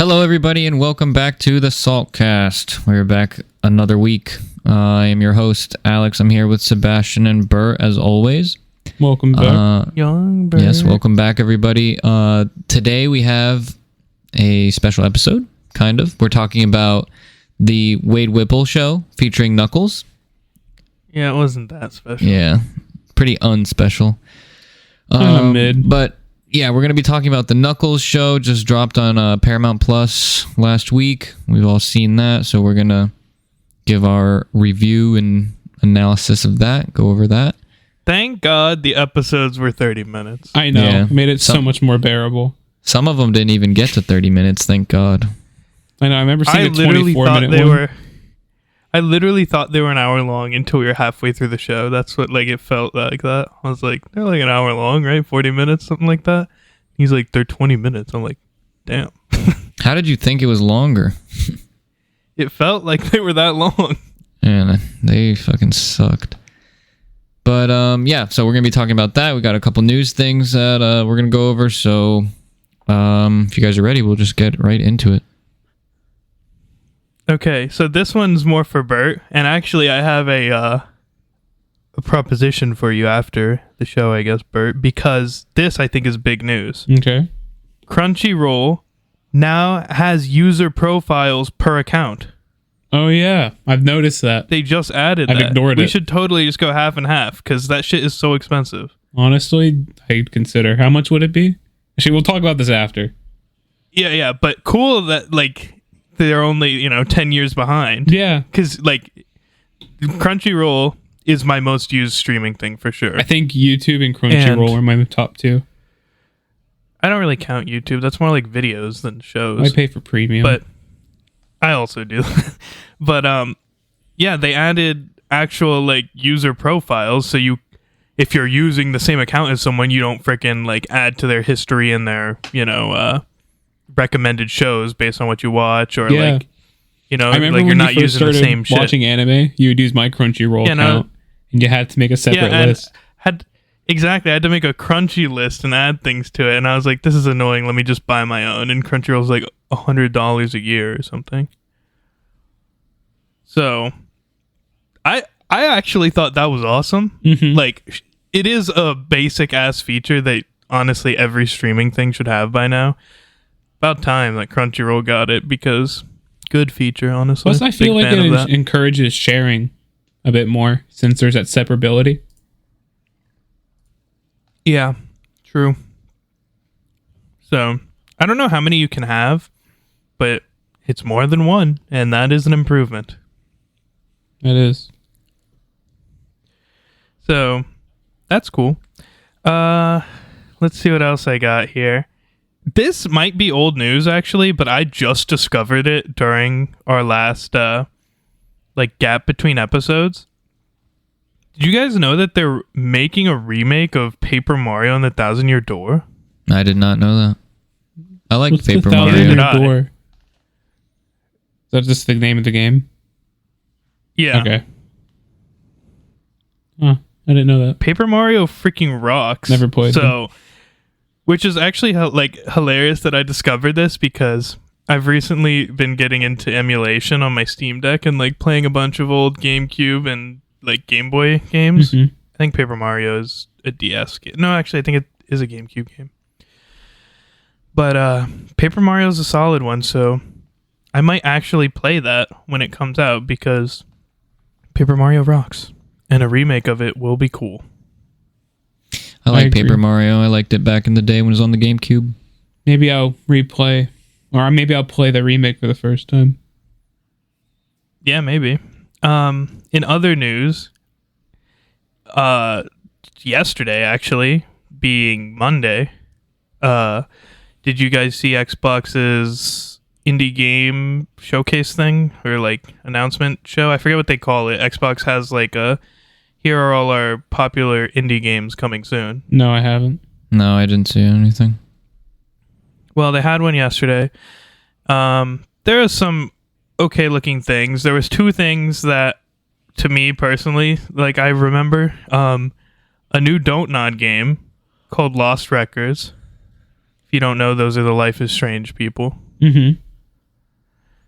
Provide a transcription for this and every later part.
Hello, everybody, and welcome back to the Saltcast. We're back another week. I am your host, Alex. I'm here with Sebastian and Bert, as always. Welcome back. Young Bert. Yes, welcome back, everybody. Today we have a special episode, kind of. We're talking about the Wade Whipple show featuring Knuckles. Yeah, it wasn't that special. Yeah, pretty unspecial. Mid. But yeah, we're going to be talking about the Knuckles show. Just dropped on Paramount Plus last week. We've all seen that, so we're going to give our review and analysis of that, go over that. Thank God the episodes were 30 minutes. I know. Yeah. Made it so much more bearable. Some of them didn't even get to 30 minutes, thank God. I know. I remember seeing a 24-minute one. I literally thought they were an hour long until we were halfway through the show. That's what, it felt like that. I was like, they're like an hour long, right? 40 minutes, something like that. He's like, they're 20 minutes. I'm like, damn. How did you think it was longer? It felt like they were that long. Man, they fucking sucked. But yeah, so we're going to be talking about that. We got a couple news things that we're going to go over. So if you guys are ready, we'll just get right into it. Okay, so this one's more for Bert, and actually I have a proposition for you after the show, I guess, Bert, because this I think is big news. Okay. Crunchyroll now has user profiles per account. Oh, yeah. I've noticed that. They just added I've that. ignored We it. should totally just go half and half, because that shit is so expensive. Honestly, I'd consider. How much would it be? Actually, we'll talk about this after. Yeah, but cool that, they're only, 10 years behind. Yeah. Because, Crunchyroll is my most used streaming thing for sure. I think YouTube and Crunchyroll are my top two. I don't really count YouTube. That's more like videos than shows. I pay for premium. But I also do. But yeah, they added actual user profiles, so if you're using the same account as someone, you don't frickin' add to their history and their recommended shows based on what you watch, or I remember you're when not you first using the started same shit. watching anime, you would use my Crunchyroll account, and you had to make a separate list. Exactly. I had to make a Crunchy list and add things to it, and I was like, this is annoying. Let me just buy my own. And Crunchyroll's like $100 a year or something. So, I actually thought that was awesome. Mm-hmm. It is a basic ass feature that honestly every streaming thing should have by now. About time that Crunchyroll got it, because good feature, honestly. Plus, I feel like it encourages sharing a bit more since there's that separability. Yeah, true. So, I don't know how many you can have, but it's more than one, and that is an improvement. It is. So, that's cool. Let's see what else I got here. This might be old news, actually, but I just discovered it during our last, gap between episodes. Did you guys know that they're making a remake of Paper Mario and the Thousand Year Door? I did not know that. I like What's Paper the Mario. Thousand Year Door? Is that just the name of the game? Yeah. Okay. Huh. I didn't know that. Paper Mario freaking rocks. Never played So, which is actually hilarious that I discovered this, because I've recently been getting into emulation on my Steam Deck and playing a bunch of old GameCube and Game Boy games. Mm-hmm. I think Paper Mario is a DS game. No, actually, I think it is a GameCube game. But Paper Mario is a solid one, so I might actually play that when it comes out, because Paper Mario rocks, and a remake of it will be cool. I like agree. Paper Mario. I liked it back in the day when it was on the GameCube. Maybe I'll replay, or maybe I'll play the remake for the first time. Yeah, maybe. In other news, yesterday, actually, being Monday, did you guys see Xbox's indie game showcase thing, or announcement show? I forget what they call it. Xbox has here are all our popular indie games coming soon. No, I haven't. No, I didn't see anything. Well, they had one yesterday. There are some okay looking things. There was two things that, to me personally, I remember. A new Don't Nod game called Lost Records. If you don't know, those are the Life is Strange people. Mm-hmm.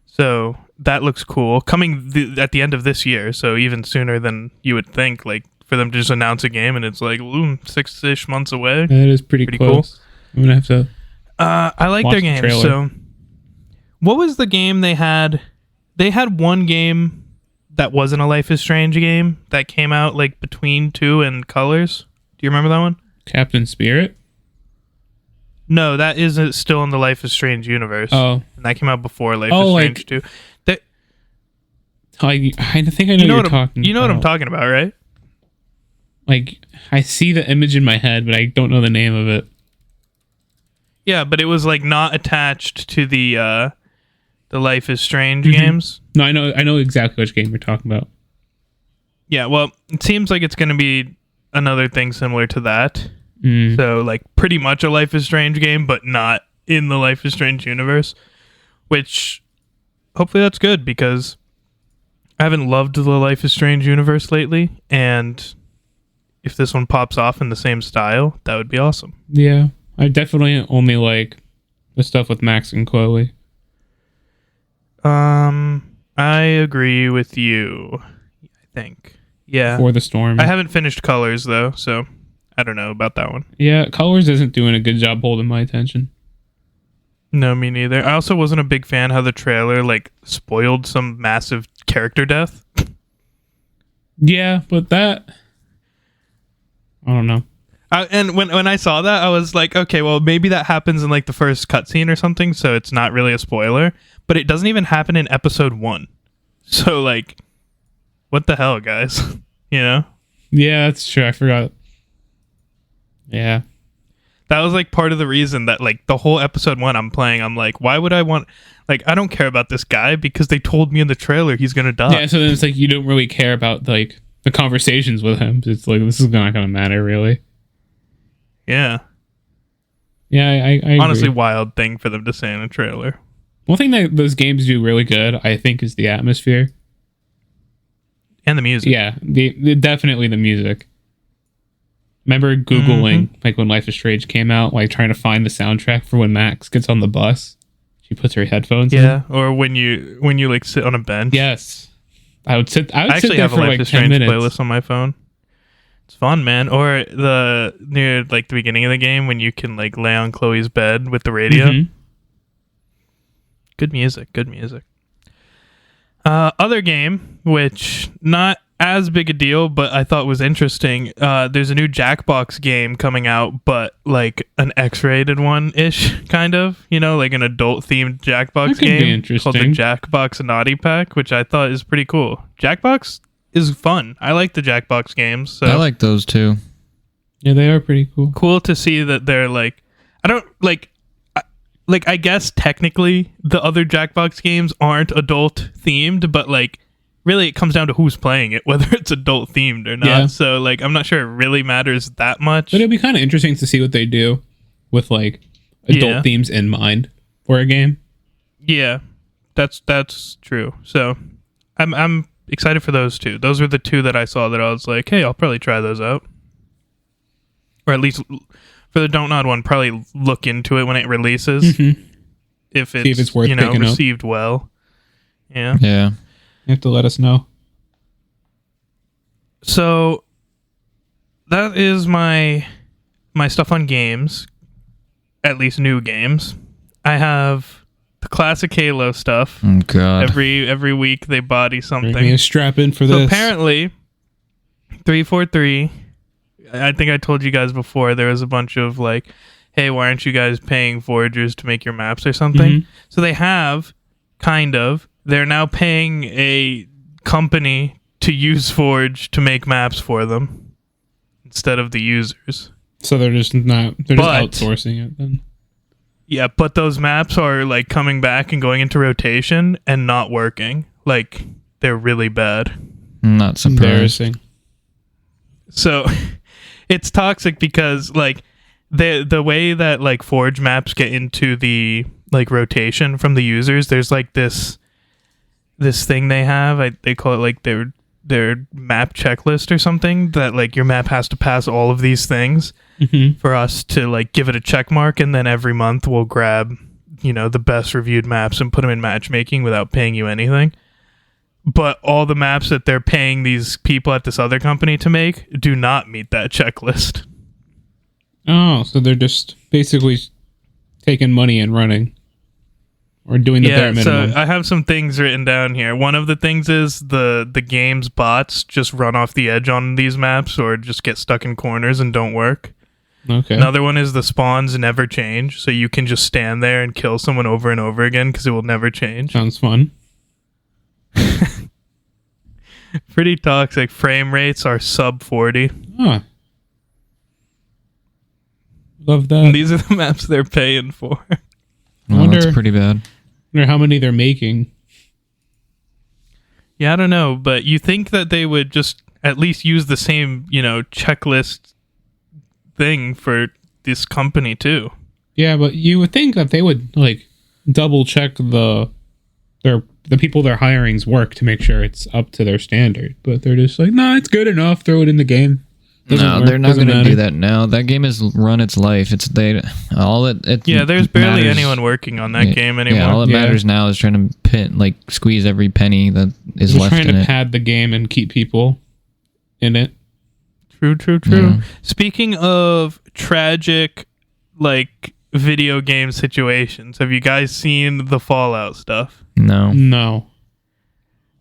So that looks cool. Coming at the end of this year, so even sooner than you would think, like for them to just announce a game and it's like 6-ish months away. That is pretty close. Cool. I'm gonna have to. I like their games. So, what was the game they had? They had one game that wasn't a Life is Strange game that came out like between 2 and Colors. Do you remember that one? Captain Spirit? No, that isn't still in the Life is Strange universe. Oh. And that came out before Life is Strange 2. I think I know what you're talking about. You know what I'm talking about, right? Like, I see the image in my head, but I don't know the name of it. Yeah, but it was like not attached to the Life is Strange games. No, I know exactly which game you're talking about. Yeah, well, it seems like it's going to be another thing similar to that. So, like, pretty much a Life is Strange game, but not in the Life is Strange universe. Which, hopefully that's good, because I haven't loved the Life is Strange universe lately, and if this one pops off in the same style, that would be awesome. Yeah, I definitely only like the stuff with Max and Chloe. I agree with you, I think. Yeah. For the Storm. I haven't finished Colors, though, so I don't know about that one. Yeah, Colors isn't doing a good job holding my attention. No, me neither. I also wasn't a big fan how the trailer, like, spoiled some massive character death. Yeah, but that... I don't know. And when I saw that, I was like, okay, well, maybe that happens in, like, the first cutscene or something, so it's not really a spoiler. But it doesn't even happen in episode 1. So, like, what the hell, guys? You know? Yeah, that's true. I forgot. Yeah. That was, like, part of the reason that, like, the whole episode 1 I'm playing, I'm like, why would I want... Like, I don't care about this guy because they told me in the trailer he's gonna die. Yeah, so then it's like you don't really care about, like, the conversations with him. It's like, this is not gonna matter, really. Yeah. Yeah, I honestly, agree. wild thing for them to say in a trailer. One thing that those games do really good, I think, is the atmosphere. And the music. Yeah, definitely the music. Remember Googling, like when Life is Strange came out, like trying to find the soundtrack for when Max gets on the bus. She puts her headphones in. Yeah, or when you like sit on a bench. Yes. I would sit there have for a Life like is 10 Strange minutes. playlist on my phone. It's fun, man. Or near like the beginning of the game when you can like lay on Chloe's bed with the radio. Mm-hmm. Good music. Other game, which not as big a deal, but I thought was interesting. There's a new Jackbox game coming out, but like an X-rated one-ish, kind of. You know, like an adult-themed Jackbox game called the Jackbox Naughty Pack, which I thought is pretty cool. Jackbox is fun. I like the Jackbox games. So I like those too. Yeah, they are pretty cool. Cool to see that they're like... I don't... I guess technically the other Jackbox games aren't adult themed, but like really it comes down to who's playing it, whether it's adult themed or not. Yeah. So like I'm not sure it really matters that much. But it'll be kind of interesting to see what they do with like adult themes in mind for a game. Yeah. That's true. So I'm excited for those two. Those were the two that I saw that I was like, hey, I'll probably try those out. Or at least for the Don't Nod one, probably look into it when it releases. Mm-hmm. If it's worth received up. Well. Yeah. Yeah. You have to let us know. So that is my stuff on games. At least new games. I have the classic Halo stuff. Oh God. Every week they body something. Bring me a strap in for so this. Apparently 343, I think I told you guys before, there was a bunch of like, hey, why aren't you guys paying foragers to make your maps or something? Mm-hmm. So they have, kind of. They're now paying a company to use Forge to make maps for them instead of the users. So they're just outsourcing it then. Yeah, but those maps are like coming back and going into rotation and not working. Like they're really bad. Not surprised. Embarrassing. So it's toxic because like the way that like Forge maps get into the like rotation from the users, there's like this thing they have. They call it like their map checklist or something, that like your map has to pass all of these things for us to like give it a check mark, and then every month we'll grab the best reviewed maps and put them in matchmaking without paying you anything. But all the maps that they're paying these people at this other company to make do not meet that checklist. Oh, so they're just basically taking money and running. Or doing the bare minimum. So I have some things written down here. One of the things is the game's bots just run off the edge on these maps or just get stuck in corners and don't work. Okay. Another one is the spawns never change, so you can just stand there and kill someone over and over again because it will never change. Sounds fun. Pretty toxic. Frame rates are sub 40. Huh. Love that. And these are the maps they're paying for. Well, that's pretty bad. I wonder how many they're making. Yeah, I don't know, but you think that they would just at least use the same, checklist thing for this company too. Yeah, but you would think that they would double check the people they're hiring's work to make sure it's up to their standard. But they're just like, no, it's good enough. Throw it in the game. No, they're not going to do that now. That game has run its life. It's there's barely anyone working on that game anymore. Yeah, all that matters now is trying to squeeze every penny that is left in it. Trying to pad the game and keep people in it. True. Yeah. Speaking of tragic, video game situations, have you guys seen the Fallout stuff? No.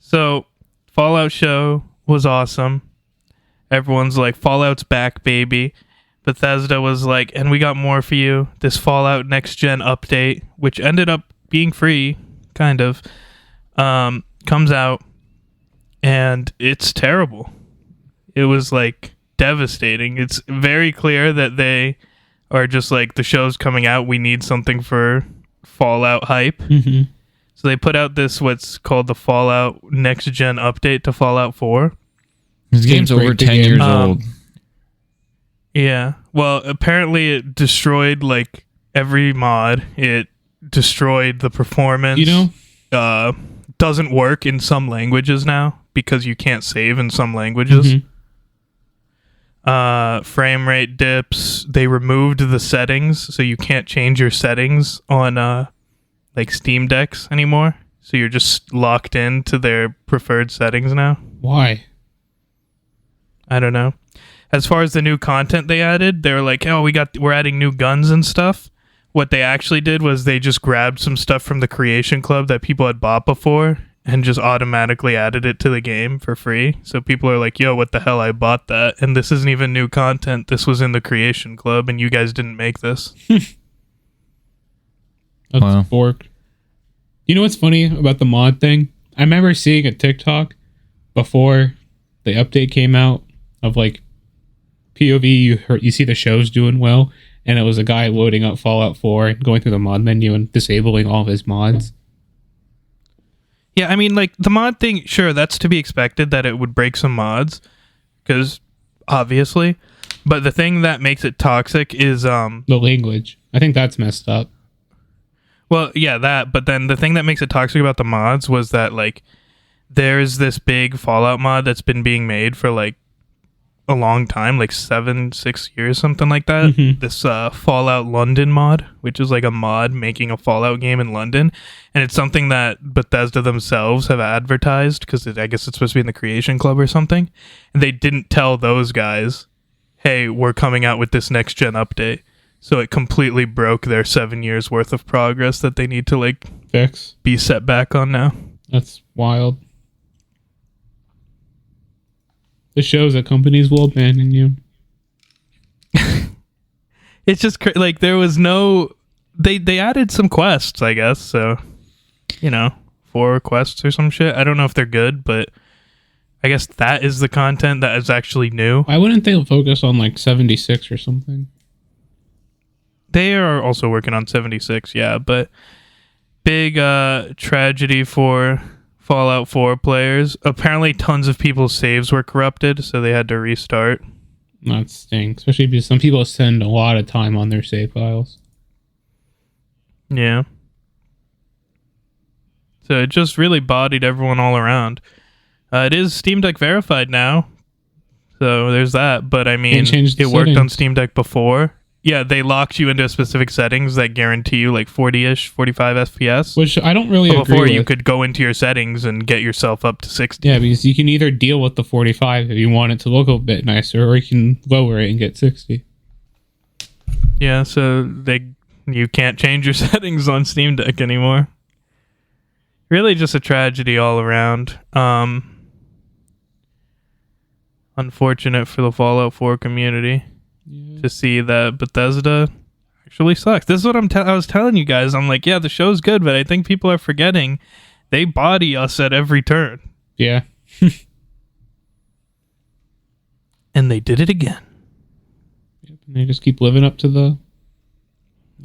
So, Fallout show was awesome. Everyone's like, Fallout's back, baby. Bethesda was like, and we got more for you. This Fallout Next Gen update, which ended up being free, kind of, comes out, and it's terrible. It was, devastating. It's very clear that they are just the show's coming out, we need something for Fallout hype. Mm-hmm. So they put out this, what's called the Fallout Next Gen update to Fallout 4. This game's over 10 years old. Yeah. Well, apparently it destroyed every mod. It destroyed the performance. Doesn't work in some languages now because you can't save in some languages. Mm-hmm. Frame rate dips. They removed the settings, so you can't change your settings on Steam Decks anymore. So you're just locked into their preferred settings now. Why? I don't know. As far as the new content they added, they were like, oh, we're adding new guns and stuff. What they actually did was they just grabbed some stuff from the Creation Club that people had bought before and just automatically added it to the game for free. So people are like, yo, what the hell? I bought that. And this isn't even new content. This was in the Creation Club and you guys didn't make this. That's forked. You know what's funny about the mod thing? I remember seeing a TikTok before the update came out of POV, you see the show's doing well, and it was a guy loading up Fallout 4 and going through the mod menu and disabling all of his mods. Yeah, I mean, the mod thing, sure, that's to be expected that it would break some mods, because obviously, but the thing that makes it toxic is the language. I think that's messed up. Well, yeah, that, but then the thing that makes it toxic about the mods was that there's this big Fallout mod that's been being made for a long time, 6 years, something like that. Mm-hmm. This Fallout London mod, which is a mod making a Fallout game in London, and it's something that Bethesda themselves have advertised because I guess it's supposed to be in the Creation Club or something, and they didn't tell those guys, hey, we're coming out with this next gen update. So it completely broke their 7 years worth of progress that they need to fix, be set back on now. That's wild. This shows that companies will abandon you. It's just there was no. They added some quests, I guess. So, 4 quests or some shit. I don't know if they're good, but I guess that is the content that is actually new. Why wouldn't they focus on 76 or something? They are also working on 76, yeah, but big tragedy for Fallout 4 players. Apparently tons of people's saves were corrupted, so they had to restart. That stinks, especially because some people spend a lot of time on their save files. Yeah. So it just really bodied everyone all around. It is Steam Deck verified now, so there's that, but I mean, it worked on Steam Deck before. yeah, they locked you into specific settings that guarantee you like 40-ish, 45 FPS. Which I don't really But agree before you with. could go into your settings and get yourself up to 60. Yeah, because you can either deal with the 45 if you want it to look a bit nicer, or you can lower it and get 60. Yeah, so you can't change your settings on Steam Deck anymore. Really just a tragedy all around. Unfortunate for the Fallout 4 community to see that Bethesda actually sucks. This is what I was telling you guys. I'm like, yeah, the show's good, but I think people are forgetting they body us at every turn. Yeah. And they did it again. Yep, and they just keep living up to the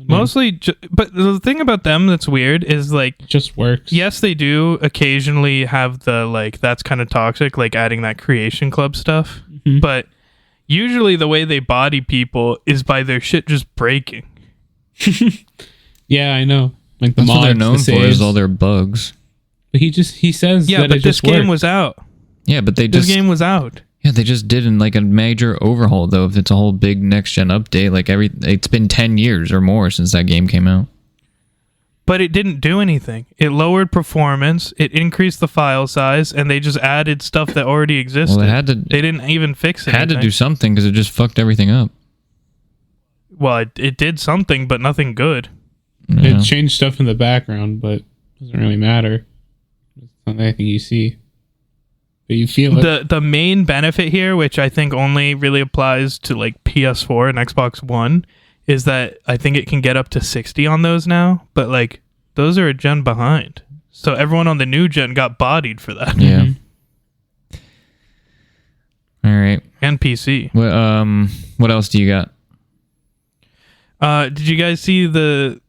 Mostly, but the thing about them that's weird is like, it just works. yes, they do occasionally have the like that's kind of toxic, like adding that creation club stuff. Mhm. But usually the way they body people is by their shit just breaking. Yeah, I know. Like the That's mods, what they're known the for is saves. all their bugs. But he says Yeah, that but it this just game works. was out. Yeah, but they This just game was out. yeah they just did in like a major overhaul though. If it's a whole big next gen update, like it's been 10 years or more since that game came out. But it didn't do anything. It lowered performance, it increased the file size, and they just added stuff that already existed. Well, it had to They didn't even fix it. had to do something because it just fucked everything up. Well, it did something, but nothing good. Yeah. It changed stuff in the background, but it doesn't really matter. It's not anything you see. But you feel it. The main benefit here, which I think only really applies to like PS4 and Xbox One, is that I think it can get up to 60 on those now, but like those are a gen behind. So everyone on the new gen got bodied for that. Yeah. Mhm. All right. And PC. What else do you got? Did you guys see the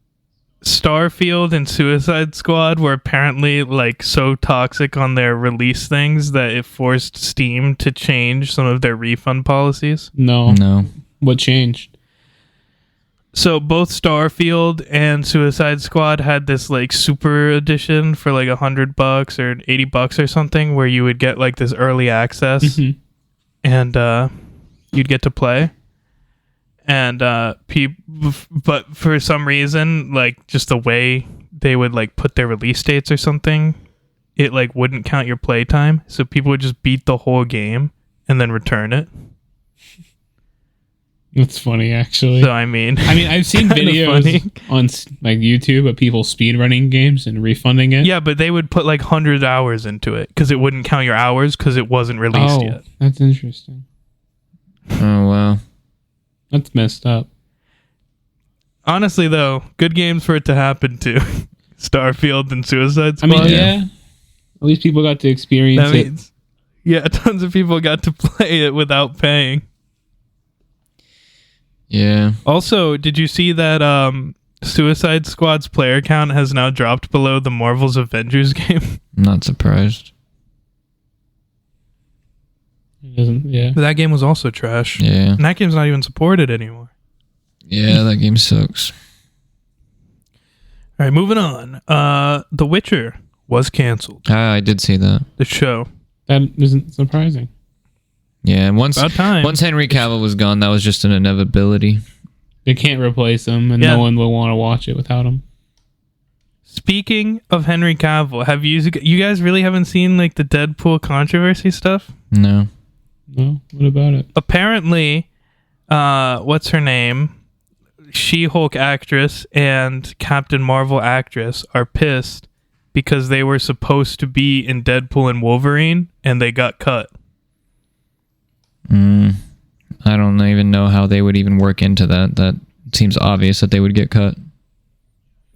Starfield and Suicide Squad were apparently like so toxic on their release things that it forced Steam to change some of their refund policies? No. No. What changed? So both Starfield and Suicide Squad had this like super edition for like $100 or $80 or something, where you would get like this early access Mhm. and you'd get to play. And but for some reason, like just the way they would like put their release dates or something, it like wouldn't count your playtime. So people would just beat the whole game and then return it. That's funny, actually. So I mean, I've seen kinda videos funny. on like YouTube of people speedrunning games and refunding it. Yeah, but they would put like 100 hours into it because it wouldn't count your hours because it wasn't released Oh, yet. that's interesting. Oh wow. That's messed up. Honestly, though, good games for it to happen to. Starfield and Suicide I Squad. mean, yeah. At least people got to experience That it. means, yeah, tons of people got to play it without paying. Yeah. Also, did you see that Suicide Squad's player count has now dropped below the Marvel's Avengers game? I'm not surprised. It doesn't. Yeah. But that game was also trash. Yeah. And that game's not even supported anymore. Yeah, that game sucks. All right, moving on. The Witcher was canceled. I did see that. The show. That isn't surprising. Yeah, and once About time. once Henry Cavill was gone, that was just an inevitability. They can't replace him, and Yeah. no one will want to watch it without him. Speaking of Henry Cavill, have you guys really haven't seen like the Deadpool controversy stuff? No. No? What about it? Apparently, what's her name? She-Hulk actress and Captain Marvel actress are pissed because they were supposed to be in Deadpool and Wolverine and they got cut. I don't even know how they would even work into that. That seems obvious that they would get cut.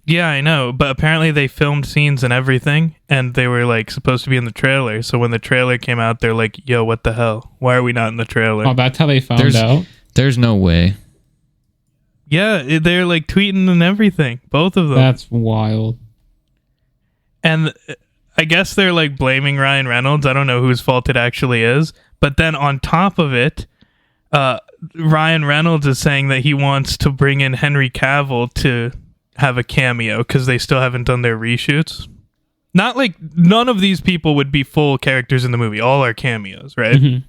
Yeah, I know, but apparently they filmed scenes and everything and they were like supposed to be in the trailer. So when the trailer came out, they're like, "Yo, what the hell? Why are we not in the trailer?" Oh, that's how they found out. There's no way. Yeah, they're like tweeting and everything, both of them. That's wild. And I guess they're like blaming Ryan Reynolds. I don't know whose fault it actually is. But then on top of it, Ryan Reynolds is saying that he wants to bring in Henry Cavill to have a cameo because they still haven't done their reshoots. Not like none of these people would be full characters in the movie. All are cameos, right? Mhm.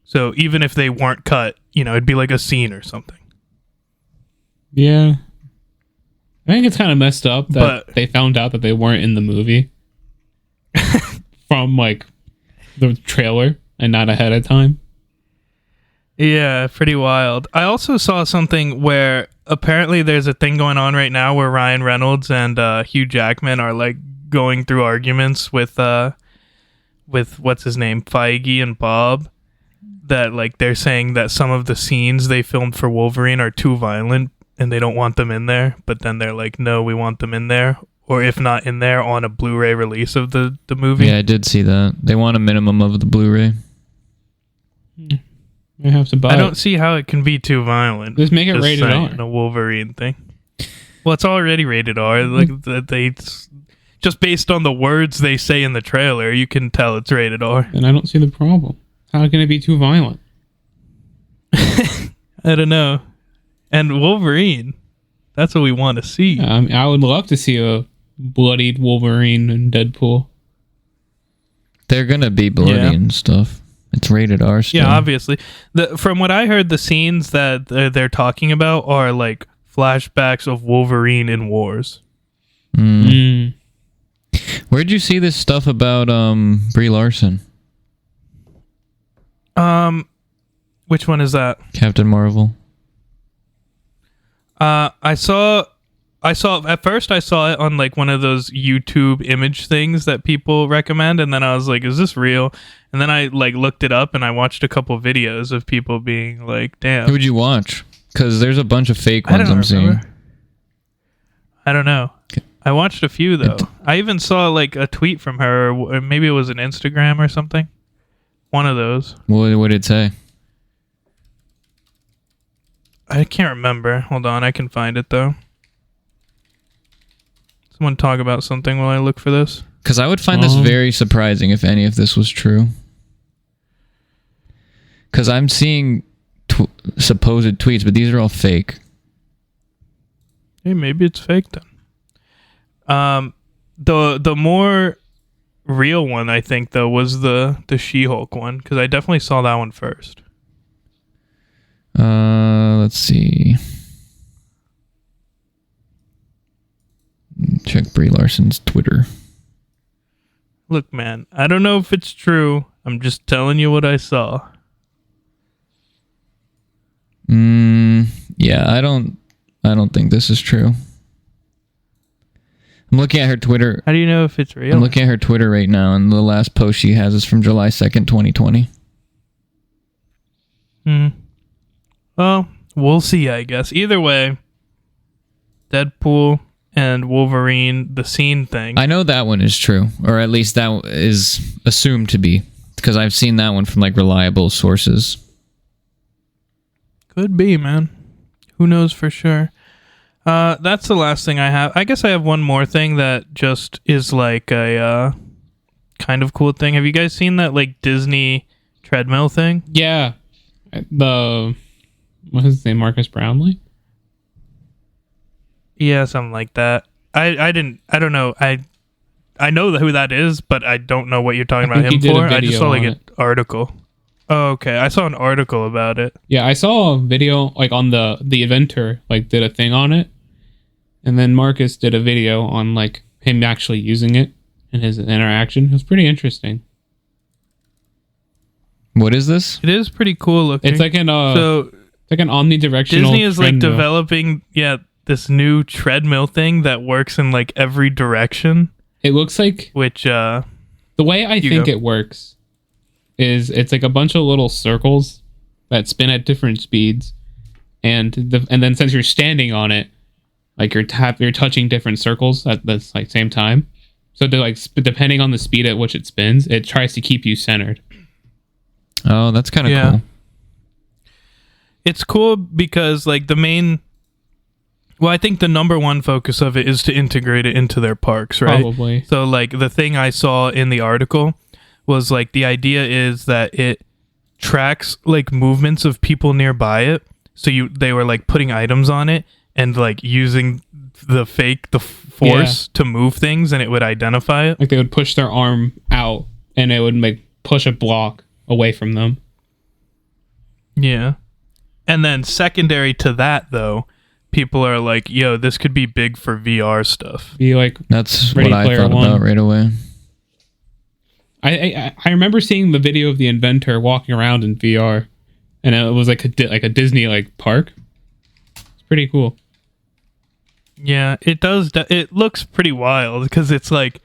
So even if they weren't cut, it'd be like a scene or something. Yeah. I think it's kind of messed up that they found out that they weren't in the movie from like the trailer and not ahead of time. Yeah, pretty wild. I also saw something where apparently there's a thing going on right now where Ryan Reynolds and Hugh Jackman are like going through arguments with what's his name, Feige and Bob, that like they're saying that some of the scenes they filmed for Wolverine are too violent and they don't want them in there, but then they're like, no, we want them in there, or if not in there, on a Blu-ray release of the movie. Yeah, I did see that. They want a minimum of the Blu-ray. You have to buy I don't see how it can be too violent. Just make it rated R. A Wolverine thing. Well, it's already rated R. Like they just based on the words they say in the trailer, you can tell it's rated R. And I don't see the problem. How can it be too violent? I don't know. And Wolverine, that's what we want to see. I would love to see a bloodied Wolverine and Deadpool. They're gonna be bloody and stuff. It's rated R still. Yeah, obviously. From what I heard, the scenes that they're talking about are like flashbacks of Wolverine in wars. Where'd you see this stuff about Brie Larson? Which one is that? Captain Marvel. I saw at first I saw it on like one of those YouTube image things that people recommend, and then I was like, is this real? And then I like looked it up and I watched a couple videos of people being like, damn. Who'd you watch? Because there's a bunch of fake ones I'm seeing. I don't know. I watched a few though. I even saw like a tweet from her, or maybe it was an Instagram or something. One of those. What did it say? I can't remember. Hold on, I can find it though. Someone talk about something while I look for this. Because I would find this very surprising if any of this was true. Because I'm seeing supposed tweets, but these are all fake. Hey, maybe it's fake then. The more real one, I think, though, was the She-Hulk one, because I definitely saw that one first. Let's see. Check Brie Larson's Twitter. Look, man, I don't know if it's true. I'm just telling you what I saw. Yeah, I don't think this is true. I'm looking at her Twitter. How do you know if it's real? I'm looking at her Twitter right now, and the last post she has is from July 2nd, 2020. Well, we'll see, I guess. Either way, Deadpool and Wolverine, the scene thing. I know that one is true, or at least that is assumed to be, because I've seen that one from like reliable sources. Could be, man. Who knows for sure? That's the last thing I have. I guess I have one more thing that just is like a kind of cool thing. Have you guys seen that like Disney treadmill thing? Yeah. What's his name? Marcus Brownlee? Yeah, something like that. I don't know. I know who that is, but I don't know what you're talking about him for. I just saw like an article. Oh, okay. I saw an article about it. Yeah, I saw a video like on the inventor like did a thing on it, and then Marcus did a video on like him actually using it and his interaction. It was pretty interesting. What is this? It is pretty cool looking. It's like an omnidirectional. Disney is like treadmill. developing this new treadmill thing that works in like every direction. It looks like which the way I think it works is it's like a bunch of little circles that spin at different speeds, and then since you're standing on it, like you're touching different circles at the like same time. So they're like depending on the speed at which it spins, it tries to keep you centered. Oh, that's kind of cool. It's cool because like I think the number one focus of it is to integrate it into their parks, right? Probably. So like the thing I saw in the article was like the idea is that it tracks like movements of people nearby it. So they were like putting items on it and like using the force to move things, and it would identify it. Like they would push their arm out and it would like push a block away from them. Yeah. And then secondary to that, though, people are like, yo, this could be big for VR stuff. Be like, That's Ready what I Player thought One. about right away. I remember seeing the video of the inventor walking around in VR, and it was like a Disney like park. It's pretty cool. Yeah, it does. It looks pretty wild because it's like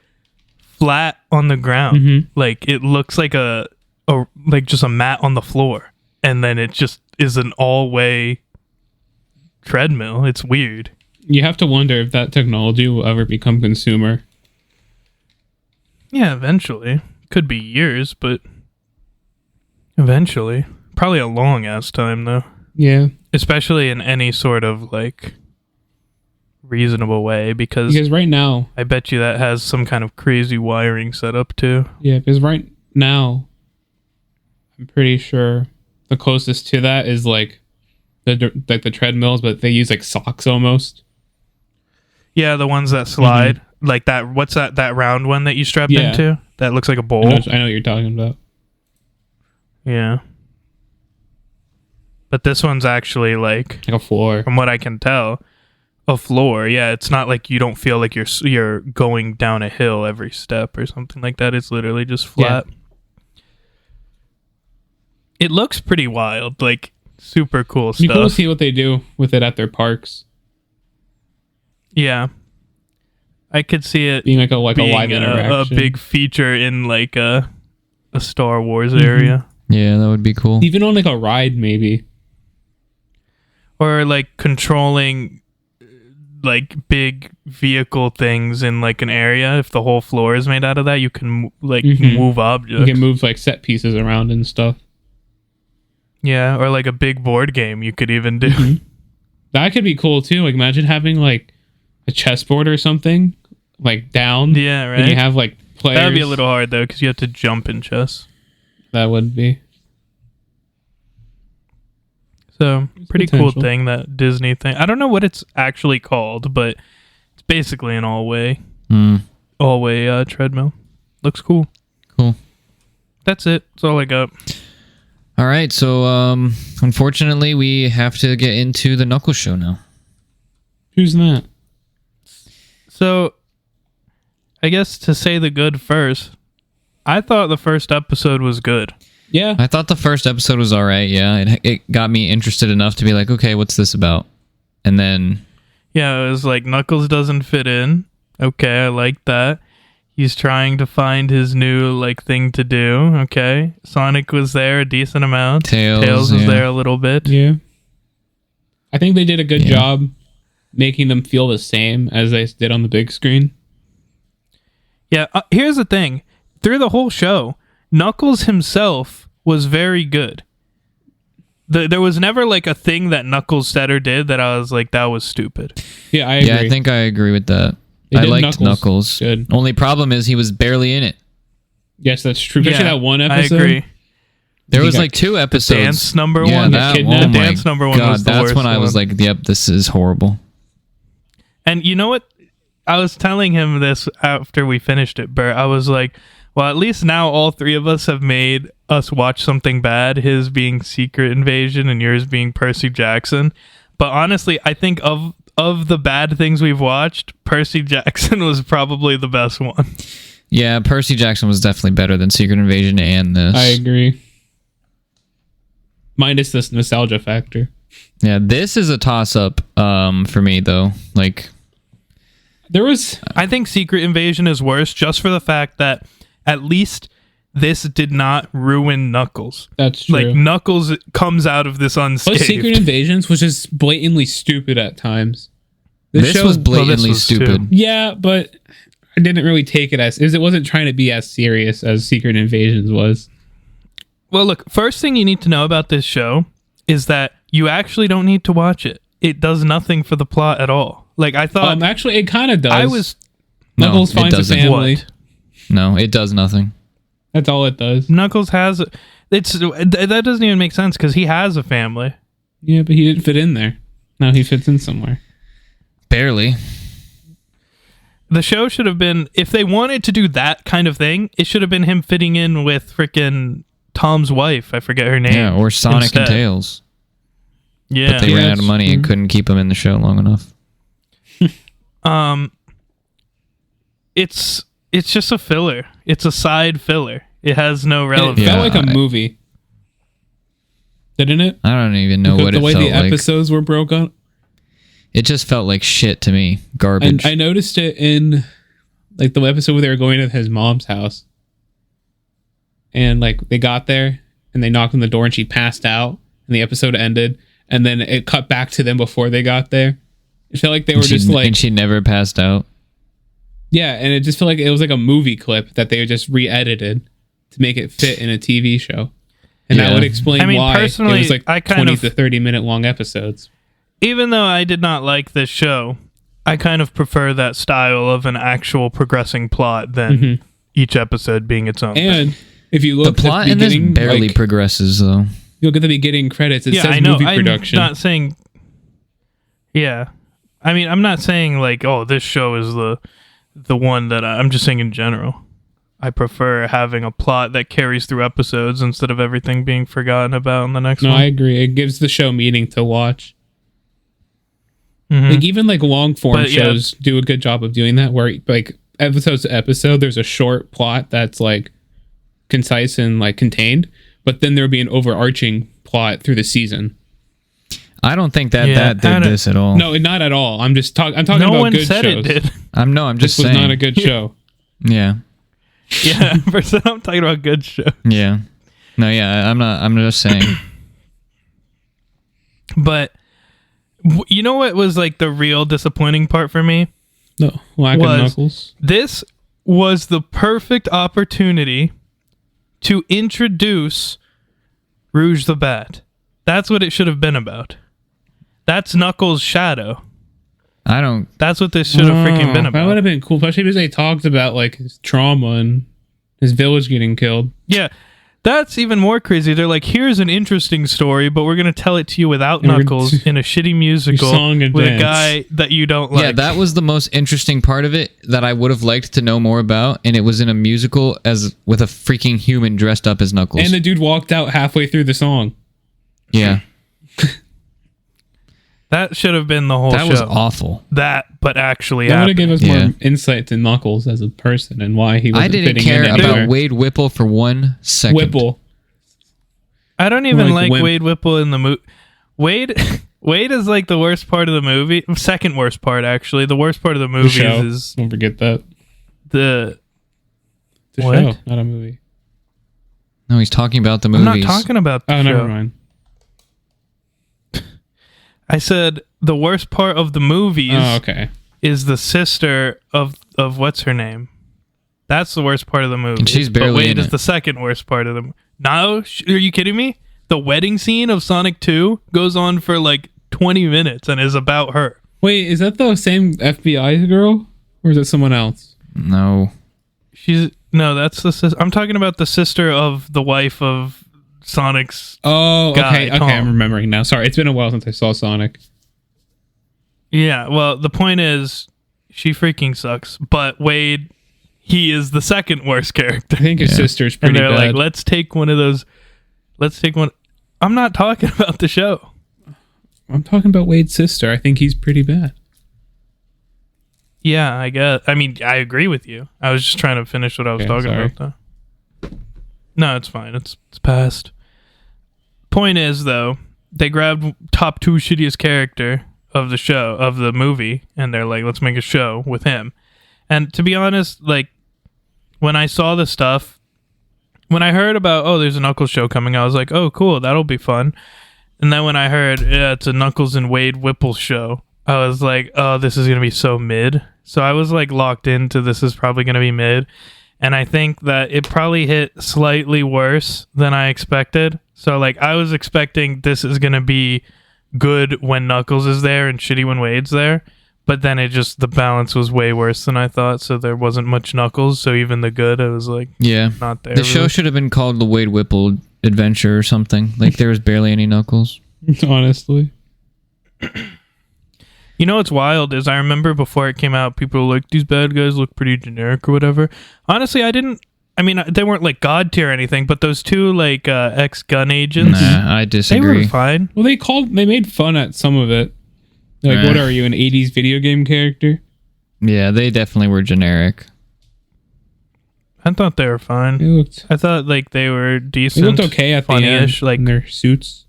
flat on the ground. Mhm. Like it looks like a like just a mat on the floor, and then it just is an all-way treadmill. It's weird. You have to wonder if that technology will ever become consumer. Yeah, eventually. Could be years, but eventually. Probably a long ass time though. Yeah, Especially in any sort of like reasonable way, because because right now, I bet you that has some kind of crazy wiring set up too. because right now, I'm pretty sure the closest to that is like the treadmills, but they use like socks almost. Yeah, the ones that slide. Like that, what's that round one that you strap Yeah. into? That looks like a I bowl. know what you're talking about. Yeah. But this one's actually like, Like a floor. from what I can tell, a floor. Yeah, it's not like you don't feel like you're going down a hill every step or something like that. It's literally just flat. It looks pretty wild, like super cool It'd be cool to stuff. see what they do with it at their parks, Yeah. I could see it being like a live being a interaction. big feature in like a Star Wars Mhm. area. Yeah, that would be cool. Even on like a ride, maybe. Or like controlling like big vehicle things in like an area. If the whole floor is made out of that, you can Mhm. move objects. You can move like set pieces around and stuff. Yeah, or like a big board game you could even do. Mhm. That could be cool too. Like imagine having like a chessboard or something like down. Yeah, right. And you have like players. That'd be a little hard though, because you have to jump in chess. That would be. So pretty cool potential. thing, that Disney thing. I don't know what it's actually called, but it's basically an all-way treadmill. Looks cool. Cool. That's it. That's all I got. All right, so unfortunately, we have to get into the Knuckles show now. Who's that? So, I guess to say the good first, I thought the first episode was good. Yeah. I thought the first episode was all right. Yeah, it got me interested enough to be like, okay, what's this about? And then, Yeah, it was like Knuckles doesn't fit in. Okay, I like that. He's trying to find his new like thing to do. Okay, Sonic was there a decent amount. Tails, was yeah. there a little bit. Yeah. I think they did a good Yeah. job making them feel the same as they did on the big screen. Yeah, here's the thing. Through the whole show, Knuckles himself was very good. There was never like a thing that Knuckles said or did that I was like, that was stupid. Yeah, I agree. yeah, I think I agree with that. They I did liked Knuckles. Good. Only problem is he was barely in it. Yes, that's true. Especially that one episode. I agree. There He was got like two episodes. Dance number yeah, one. that, kidnapped. oh my Dance number one God, was the that's worst when I was one. like, yep, this is horrible. And you know what? I was telling him this after we finished it, Bert. I was like, well, at least now all three of us have made us watch something bad, his being Secret Invasion and yours being Percy Jackson. But honestly, I think of the bad things we've watched, Percy Jackson was probably the best one. Yeah, Percy Jackson was definitely better than Secret Invasion and this. I agree. Minus this nostalgia factor. Yeah, this is a toss-up for me, though. Like, There was I think Secret Invasion is worse just for the fact that at least this did not ruin Knuckles. that's true. Like, Knuckles comes out of this But unscathed. Secret Invasions was just blatantly stupid at times. this was Well, blatantly this was stupid. Yeah, but I didn't really take it as it wasn't trying to be as serious as Secret Invasions was. Well, look, first thing you need to know about this show is that you actually don't need to watch it. It does nothing for the plot at all. Like, I thought... Actually, it kind of does. I was... Knuckles No, it finds a doesn't. family. What? No, it does nothing. That's all it does. Knuckles has... That doesn't even make sense, because he has a family. Yeah, but he didn't fit in there. Now he fits in somewhere. Barely. The show should have been... If they wanted to do that kind of thing, it should have been him fitting in with frickin' Tom's wife. I forget her name. Yeah, or Sonic instead. and Tails. Yeah. But they ran out of money and couldn't keep him in the show long enough. It's just a filler. It's a side filler. It has no relevance. It felt like a Yeah, movie, didn't it? I don't even know Because what it the way felt the like. episodes were broken. It just felt like shit to me. Garbage. And I noticed it in like the episode where they were going to his mom's house. And like they got there and they knocked on the door and she passed out and the episode ended and then it cut back to them before they got there. It felt like they were just like, and she never passed out. yeah, and it just felt like it was like a movie clip that they just re-edited to make it fit in a TV show. And that Yeah. would explain I mean, why it personally, was like I kind 20 of- to 30 minute long episodes. Even though I did not like this show, I kind of prefer that style of an actual progressing plot than each episode being its own thing. And if you The look plot at in the this beginning, barely like, progresses, though. you look at the beginning credits, it Yeah, says I know. movie I'm production. not saying. Yeah, I mean, I'm not saying like, oh, this show is the one that I'm just saying in general. I prefer having a plot that carries through episodes instead of everything being forgotten about in the next No, one. I agree. It gives the show meaning to watch. Mhm. Like even like long form But, yeah. shows do a good job of doing that, where like episode to episode, there's a short plot that's like concise and like contained, but then there'll be an overarching plot through the season. I don't think that Yeah, that did this at all. No, not at all. I'm talking no about one good said shows. it did. I'm This just was saying. not a good show. Yeah. Yeah, first I'm talking about good show. Yeah. No, yeah, I'm not. I'm just saying. But you know what was like the real disappointing part for me? No, lack Was- of Knuckles. This was the perfect opportunity to introduce Rouge the Bat. That's what it should have been about. That's Knuckles' shadow. I don't. That's what this should have freaking been That would about. have been cool, especially because they talked about like his trauma and his village getting killed. Yeah, that's even more crazy. They're like, here's an interesting story, but we're going to tell it to you without And we're- Knuckles in a shitty musical song and with dance. a guy that you don't like. Yeah, that was the most interesting part of it that I would have liked to know more about, and it was in a musical as with a freaking human dressed up as Knuckles. And the dude walked out halfway through the song. yeah, That should have been the whole that show. was awful. That, but actually That would have happened. given us Yeah. more insight to Knuckles as a person and why he wasn't I didn't fitting care in about anywhere. Wade Whipple for 1 second. Whipple. I don't even Like like Wimp. Wade Whipple in the movie. Wade is like the worst part of the movie. Second worst part, actually. The worst part of the The movie show. is Don't forget that. the. The What? show, not a movie. No, he's talking about the I'm movies. not talking about the Oh, show. never mind. I said the worst part of the movies Oh, okay. is the sister of what's her name. That's the worst part of the movie. And she's but barely Wade in is it. the second worst part of the. No, are you kidding me? The wedding scene of Sonic 2 goes on for like 20 minutes and is about her. Wait, is that the same FBI girl? Or is it someone else? No. That's the sister. I'm talking about the sister of the wife of Sonic's. Oh, Guy, okay. Tom. I'm remembering now. Sorry, it's been a while since I saw Sonic. Yeah, well, the point is, she freaking sucks. But Wade, he is the second worst character. I think his Yeah. sister's And pretty they're bad. like, let's take one of those. Let's take one. I'm not talking about the show. I'm talking about Wade's sister. I think he's pretty bad. Yeah, I guess. I mean, I agree with you. I was just trying to finish what I was Okay, talking sorry. about, though. No, it's fine. It's past. Point is, though, they grabbed top 2 shittiest character of the show, of the movie, and they're like, let's make a show with him. And to be honest, like, when I saw the stuff, when I heard about, oh, there's a Knuckles show coming, I was like, oh, cool, that'll be fun. And then when I heard, yeah, it's a Knuckles and Wade Whipple show, I was like, oh, this is going to be so mid. So I was like locked into this is probably going to be mid. And I think that it probably hit slightly worse than I expected. So like I was expecting this is going to be good when Knuckles is there and shitty when Wade's there. But then it just, the balance was way worse than I thought. So there wasn't much Knuckles. So even the good, I was like, Yeah. not there. The show really. should have been called The Wade Whipple Adventure or something. Like, there was barely any Knuckles. Honestly. You know what's wild is I remember before it came out, people were like, these bad guys look pretty generic or whatever. Honestly, I I mean, they weren't like god tier or anything, but those two like ex-gun agents, Nah, I they disagree. were fine. Well, they made fun at some of it. Like, what are you, an 80s video game character? Yeah, they definitely were generic. I thought they were fine. I thought like they were decent. They looked okay at the end, like in their suits.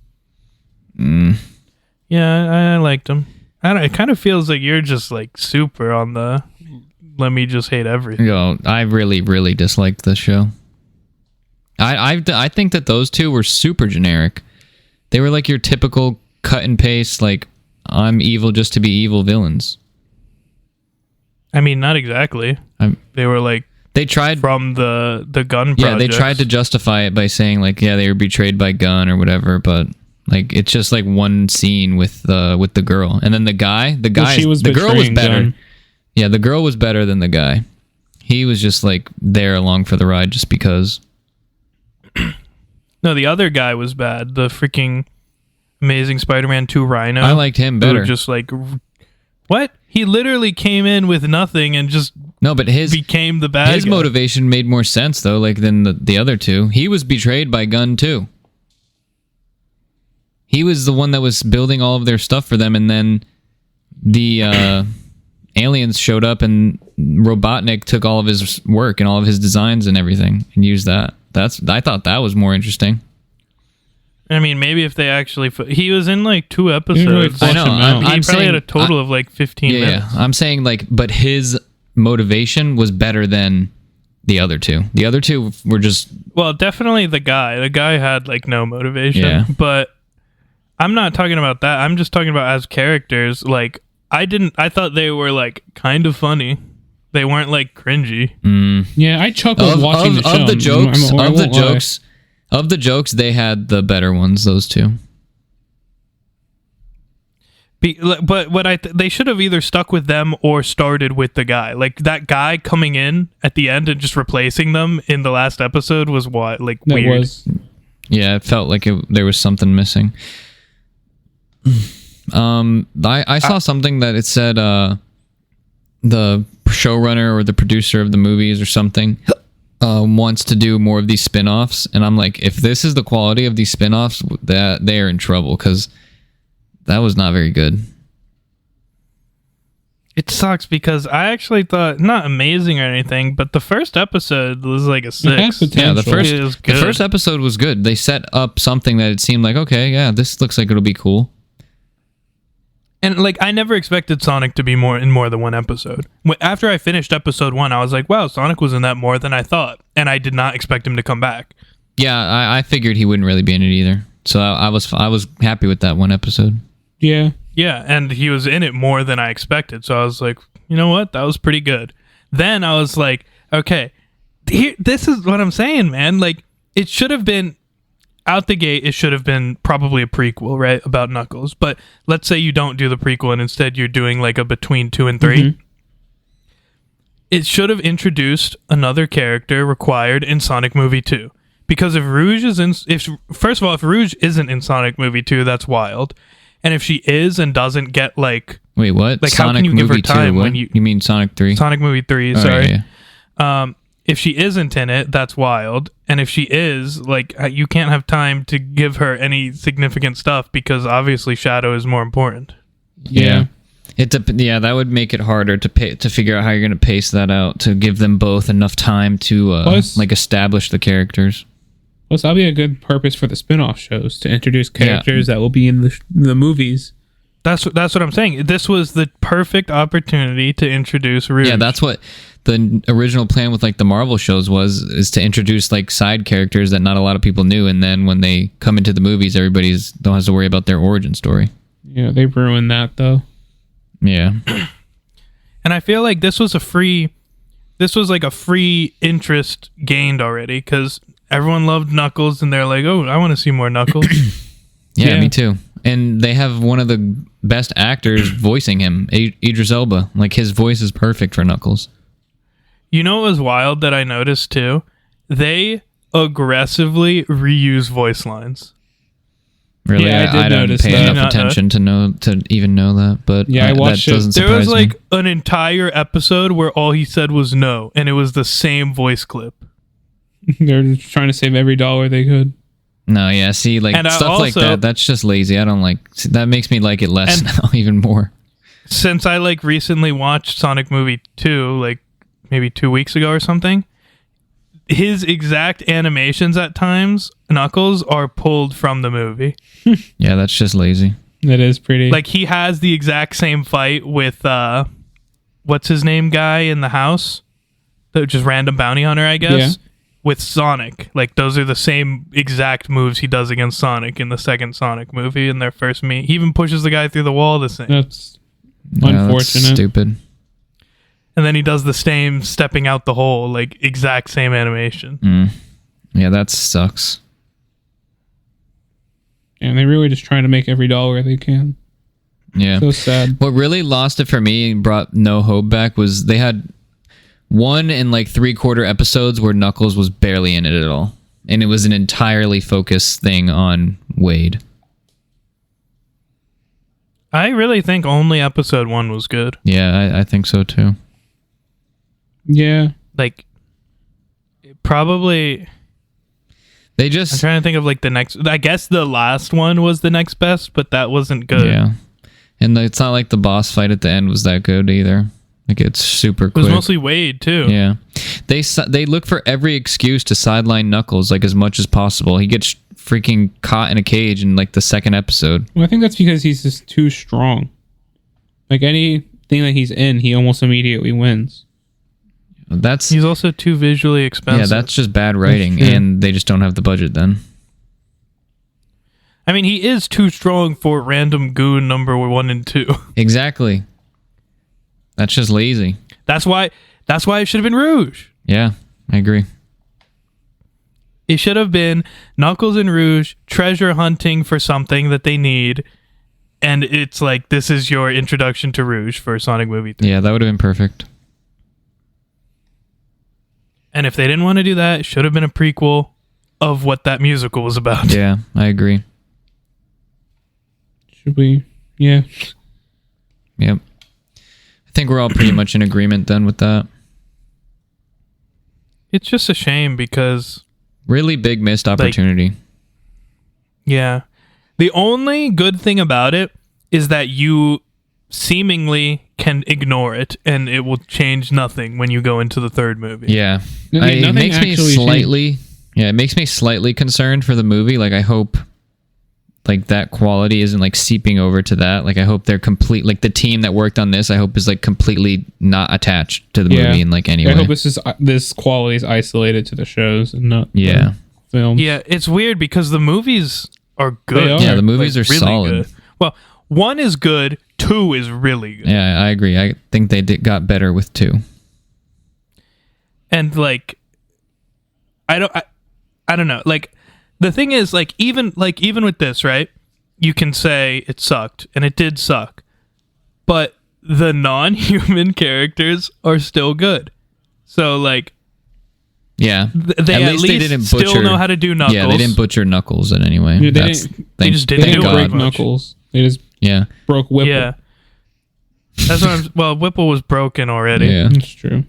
Yeah, I liked them. I don't, it kind of feels like you're just like super on the let me just hate everything. Yo, I really, really disliked this show. I think that those two were super generic. They were like your typical cut and paste, like, I'm evil just to be evil villains. I mean, not exactly. They were like they tried from the gun projects. Yeah, they tried to justify it by saying like, yeah, they were betrayed by Gunn or whatever, but like it's just like one scene with the girl, and then the girl was better. Gunn. Yeah, the girl was better than the guy. He was just like there along for the ride just because. No, the other guy was bad. The freaking Amazing Spider-Man 2 Rhino. I liked him better. Just like, what? He literally came in with nothing and just became the bad his guy. Motivation made more sense though, like than the other two. He was betrayed by Gunn too. He was the one that was building all of their stuff for them, and then the aliens showed up and Robotnik took all of his work and all of his designs and everything and used that. I thought that was more interesting. I mean, maybe if they actually... he was in like 2 episodes. Really I know. He probably had a total of like 15 minutes. Yeah, I'm saying like, but his motivation was better than the other two. The other two were just... Well, definitely the guy. The guy had like no motivation. Yeah. But I'm not talking about that. I'm just talking about as characters. Like, I thought they were like kind of funny. They weren't like cringy. Yeah, I chuckled watching the show. Of the jokes, they had the better ones. Those two. But what they should have either stuck with them or started with the guy. Like that guy coming in at the end and just replacing them in the last episode was weird. Yeah, it felt like there was something missing. I saw something that it said the showrunner or the producer of the movies or something wants to do more of these spin-offs, and I'm like, if this is the quality of these spin-offs, that they are in trouble, because that was not very good. It sucks because I actually thought, not amazing or anything, but the first episode was like a 6. Yeah, the first episode was good. They set up something that it seemed like, okay, yeah, this looks like it'll be cool. And like, I never expected Sonic to be in more than one episode. After I finished episode 1, I was like, wow, Sonic was in that more than I thought. And I did not expect him to come back. Yeah, I figured he wouldn't really be in it either. So I was happy with that one episode. Yeah. Yeah, and he was in it more than I expected. So I was like, you know what? That was pretty good. Then I was like, okay, this is what I'm saying, man. Like, it should have been... Out the gate, it should have been probably a prequel, right, about Knuckles. But let's say you don't do the prequel and instead you're doing like a between 2 and 3. Mm-hmm. It should have introduced another character required in Sonic Movie 2. Because if Rouge first of all, if Rouge isn't in Sonic Movie 2, that's wild. And if she is and doesn't get like... Wait, what? Like, Sonic how can you Movie give her time 2, when you mean Sonic 3? Sonic Movie 3, oh, sorry. Yeah. If she isn't in it, that's wild. And if she is, like, you can't have time to give her any significant stuff because obviously Shadow is more important. Yeah. That would make it harder to figure out how you're going to pace that out to give them both enough time to establish the characters. Plus, that'll be a good purpose for the spin-off shows to introduce characters that will be in the movies. That's what I'm saying. This was the perfect opportunity to introduce Rouge. Yeah, that's what the original plan with like the Marvel shows is to introduce like side characters that not a lot of people knew, and then when they come into the movies, everybody don't have to worry about their origin story. Yeah, they've ruined that though. Yeah. And I feel like this was like a free interest gained already because everyone loved Knuckles and they're like, oh, I want to see more Knuckles. Yeah, me too. And they have one of the best actors voicing him, Idris Elba. Like, his voice is perfect for Knuckles. You know what was wild that I noticed too? They aggressively reuse voice lines. Really? Yeah, I didn't pay enough attention to even know that, but I watched that doesn't surprise me. There was like me. an entire episode where all he said was no, and it was the same voice clip. They're just trying to save every dollar they could. No, yeah, see, like, And stuff like that, that's just lazy. I don't like... That makes me like it less now, even more. Since I, like, recently watched Sonic Movie 2, like, maybe 2 weeks ago or something, his exact animations at times, Knuckles, are pulled from the movie. Yeah, that's just lazy. That is pretty... Like, he has the exact same fight with, what's his name guy in the house? Just random bounty hunter, I guess. Yeah. With Sonic. Like, those are the same exact moves he does against Sonic in the second Sonic movie in their first meet. He even pushes the guy through the wall the same. That's Yeah, unfortunate. that's stupid. And then he does the same stepping out the hole, like, exact same animation. Yeah, that sucks. And they're really just trying to make every dollar they can. Yeah. So sad. What really lost it for me and brought no hope back was they had 1 and like 3/4 episodes where Knuckles was barely in it at all. And it was an entirely focused thing on Wade. I really think only episode 1 was good. Yeah, I think so too. Yeah. Like, probably... They I'm just... trying to think of, like, the next... I guess the last one was the next best, but that wasn't good. Yeah. And it's not like the boss fight at the end was that good either. Like, it's super It quick. was mostly Wade, too. Yeah. They look for every excuse to sideline Knuckles, like, as much as possible. He gets freaking caught in a cage in, like, the second episode. Well, I think that's because he's just too strong. Like, anything that he's in, he almost immediately wins. That's... He's also too visually expensive. Yeah, that's just bad writing, That's true. and they just don't have the budget then. I mean, he is too strong for random goon number 1 and 2. Exactly. That's just lazy. That's why it should have been Rouge. Yeah, I agree. It should have been Knuckles and Rouge treasure hunting for something that they need, and it's like, this is your introduction to Rouge for Sonic Movie 3. Yeah, that would have been perfect. And if they didn't want to do that, it should have been a prequel of what that musical was about. Yeah, I agree. Should we? Yeah. Yep. I think we're all pretty much in agreement then with that. It's just a shame because... Really big missed opportunity. Yeah. The only good thing about it is that you seemingly can ignore it, and it will change nothing when you go into the third movie. Yeah. Nothing It makes me actually slightly... Yeah, it makes me slightly concerned for the movie. Like, I hope... like that quality isn't like seeping over to that. Like, I hope they're complete, like the team that worked on this, I hope is like completely not attached to the movie in like any way. I hope this quality is isolated to the shows and not Yeah. the films. Yeah, it's weird because the movies are good. They are. Yeah, the movies Like, are solid. good. Well, 1 is good, 2 is really good. Yeah, I agree. I think they got better with 2. And like, I don't know. Like, the thing is, like even with this, right? You can say it sucked, and it did suck, but the non-human characters are still good. So like, Yeah. they at least they didn't still know how to do Knuckles. Yeah, they didn't butcher Knuckles in any way. Yeah, they just didn't They didn't do break it much. Knuckles. They just Yeah. broke Whipple. Yeah, that's what I'm. Well, Whipple was broken already. Yeah. That's true.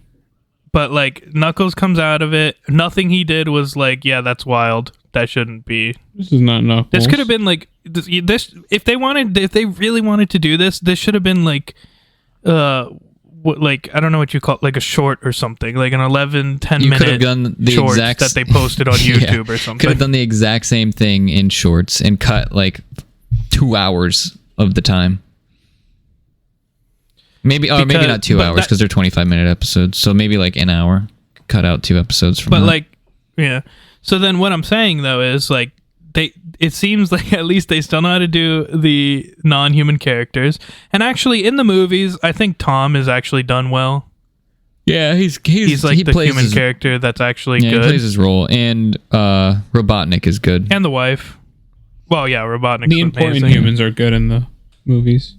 But like, Knuckles comes out of it. Nothing he did was like, yeah, that's wild. That shouldn't be. This is not Knuckles. This could have been like this if they really wanted to do this. This should have been like, like, I don't know what you call it, like a short or something, like an 10 You could have minute done the shorts exact that they posted on YouTube or Could something. have done the exact same thing in shorts and cut like 2 hours of the time. Maybe maybe not 2 hours because they're 25-minute episodes. So maybe like an hour. Cut out 2 episodes from But that. like, yeah. So then what I'm saying though is like, it seems like at least they still know how to do the non-human characters. And actually in the movies, I think Tom is actually done well. Yeah, he's like he the plays human his, character that's actually yeah, good. he plays his role, and Robotnik is good. And the wife. Well, yeah, Robotnik's The important amazing. humans are good in the movies.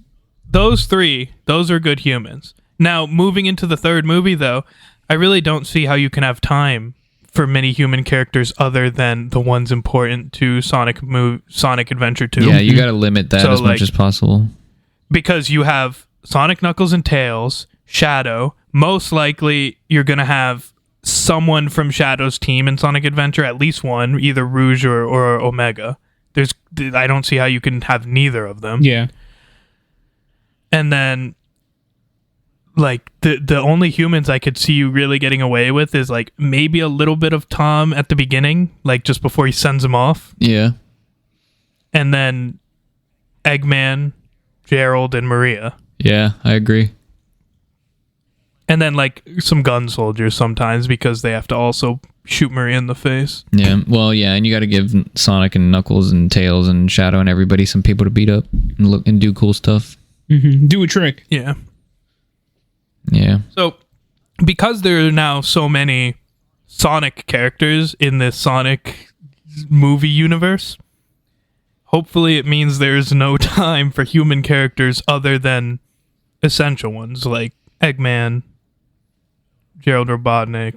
Those three, those are good humans. Now, moving into the third movie, though, I really don't see how you can have time for many human characters other than the ones important to Sonic Adventure 2. Yeah, you got to limit that So, as like, much as possible. Because you have Sonic, Knuckles, and Tails, Shadow. Most likely, you're going to have someone from Shadow's team in Sonic Adventure, at least one, either Rouge or Omega. I don't see how you can have neither of them. Yeah. And then, like, the only humans I could see you really getting away with is, like, maybe a little bit of Tom at the beginning, like, just before he sends him off. Yeah. And then Eggman, Gerald, and Maria. Yeah, I agree. And then, like, some gun soldiers sometimes because they have to also shoot Maria in the face. Yeah, well, yeah, and you got to give Sonic and Knuckles and Tails and Shadow and everybody some people to beat up and look and do cool stuff. Mm-hmm. Do a trick. Yeah. Yeah. So, because there are now so many Sonic characters in this Sonic movie universe, hopefully it means there's no time for human characters other than essential ones like Eggman, Gerald Robotnik,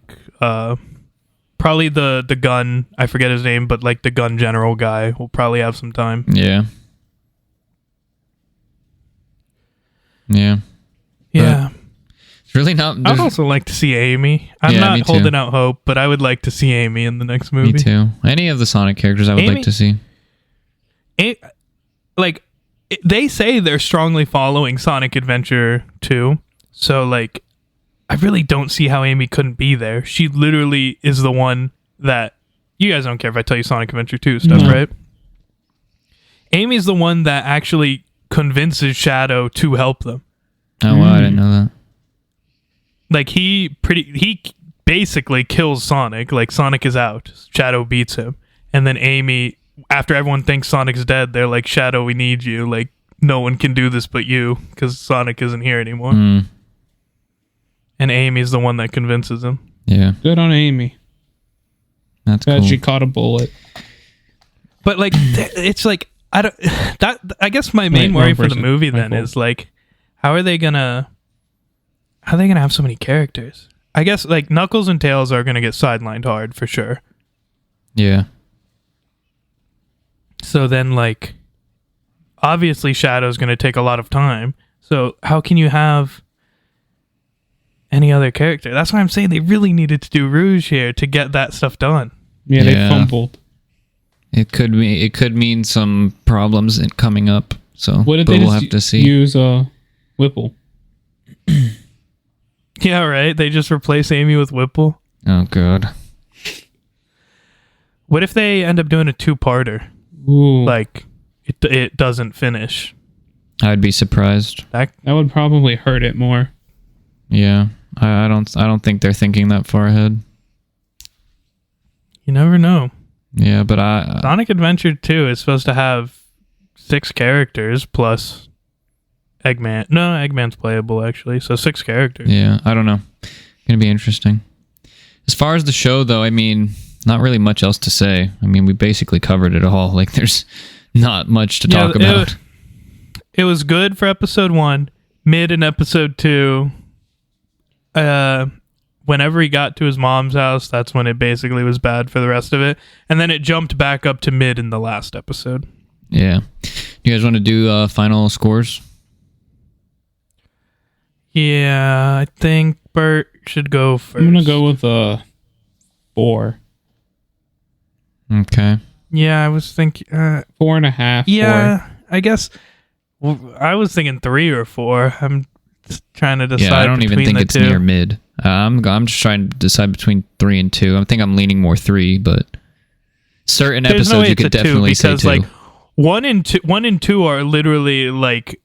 probably the gun, I forget his name, but like the gun general guy will probably have some time. Yeah. Yeah. Yeah. It's really not... I'd also like to see Amy. I'm not holding out hope, but I would like to see Amy in the next movie. Me too. Any of the Sonic characters I would like to see. They say they're strongly following Sonic Adventure 2, so like I really don't see how Amy couldn't be there. She literally is the one that... You guys don't care if I tell you Sonic Adventure 2 stuff, right? Amy's the one that actually convinces Shadow to help them. Oh, wow, I didn't know that. Like, he basically kills Sonic. Like, Sonic is out. Shadow beats him. And then Amy, after everyone thinks Sonic's dead, they're like, Shadow, we need you. Like, no one can do this but you, because Sonic isn't here anymore. And Amy's the one that convinces him. Yeah. Good on Amy. That's cool. She caught a bullet. But, like, it's like, I guess my main worry for the movie then is, like, how are they gonna have so many characters? I guess, like, Knuckles and Tails are gonna get sidelined hard for sure. Yeah. So then, like, obviously Shadow's gonna take a lot of time. So how can you have any other character? That's why I'm saying they really needed to do Rouge here to get that stuff done. Yeah, they fumbled. It could mean some problems coming up. So what did we'll have to see. Use Whipple? Yeah, right. They just replace Amy with Whipple. Oh god. What if they end up doing a 2-parter? Ooh. Like it doesn't finish. I'd be surprised. That would probably hurt it more. Yeah. I don't think they're thinking that far ahead. You never know. Yeah, but Sonic Adventure 2 is supposed to have 6 characters plus Eggman. No, Eggman's playable actually, so 6 characters. Yeah, I don't know. Gonna be interesting. As far as the show though, I mean, not really much else to say. I mean, we basically covered it all. Like, there's not much to talk about. It was good for episode 1, mid in episode 2. Whenever he got to his mom's house, that's when it basically was bad for the rest of it. And then it jumped back up to mid in the last episode. Yeah. You guys want to do final scores? Yeah, I think Bert should go first. I'm going to go with 4. Okay. Yeah, I was thinking... 4.5. Yeah, 4. I guess... I was thinking 3 or 4. I'm just trying to decide. Yeah, I don't even think it's 2. near mid. I'm just trying to decide between 3 and 2. I think I'm leaning more 3, but certain episodes you could definitely say 2. Like 1 and 2 are literally like